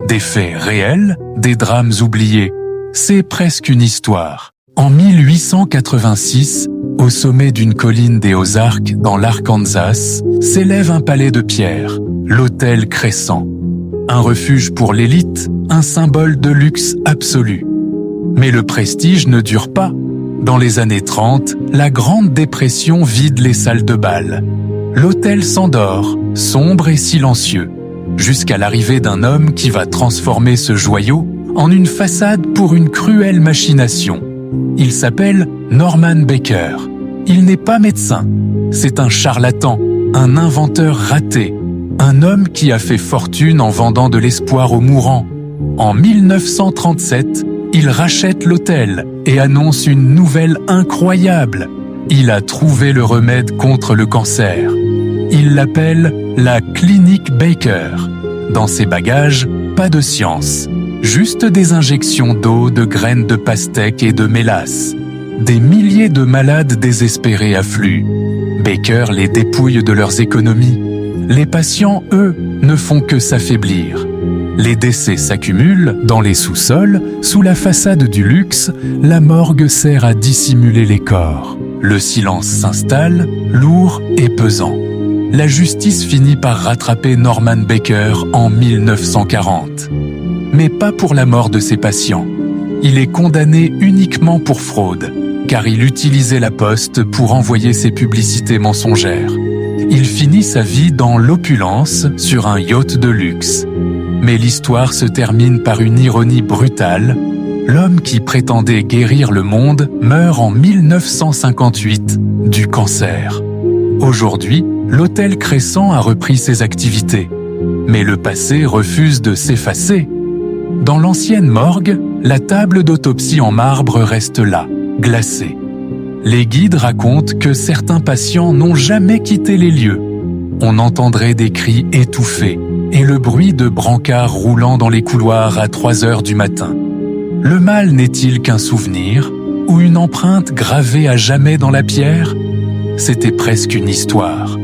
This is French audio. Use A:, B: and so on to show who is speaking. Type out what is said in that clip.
A: Des faits réels, des drames oubliés. C'est presque une histoire. En 1886, au sommet d'une colline des Ozarks dans l'Arkansas, s'élève un palais de pierre, l'Hôtel Crescent. Un refuge pour l'élite, un symbole de luxe absolu. Mais le prestige ne dure pas. Dans les années 30, la Grande Dépression vide les salles de bal. L'hôtel s'endort, sombre et silencieux, jusqu'à l'arrivée d'un homme qui va transformer ce joyau en une façade pour une cruelle machination. Il s'appelle Norman Baker. Il n'est pas médecin. C'est un charlatan, un inventeur raté, un homme qui a fait fortune en vendant de l'espoir aux mourants. En 1937, il rachète l'hôtel et annonce une nouvelle incroyable. Il a trouvé le remède contre le cancer. Il l'appelle la clinique Baker. Dans ses bagages, pas de science, juste des injections d'eau, de graines de pastèque et de mélasse. Des milliers de malades désespérés affluent. Baker les dépouille de leurs économies. Les patients, eux, ne font que s'affaiblir. Les décès s'accumulent dans les sous-sols, sous la façade du luxe, la morgue sert à dissimuler les corps. Le silence s'installe, lourd et pesant. La justice finit par rattraper Norman Baker en 1940. Mais pas pour la mort de ses patients. Il est condamné uniquement pour fraude, car il utilisait la poste pour envoyer ses publicités mensongères. Il finit sa vie dans l'opulence sur un yacht de luxe. Mais l'histoire se termine par une ironie brutale. L'homme qui prétendait guérir le monde meurt en 1958 du cancer. Aujourd'hui, l'Hôtel Crescent a repris ses activités. Mais le passé refuse de s'effacer. Dans l'ancienne morgue, la table d'autopsie en marbre reste là, glacée. Les guides racontent que certains patients n'ont jamais quitté les lieux. On entendrait des cris étouffés et le bruit de brancards roulant dans les couloirs à 3 heures du matin. Le mal n'est-il qu'un souvenir ou une empreinte gravée à jamais dans la pierre? C'était presque une histoire.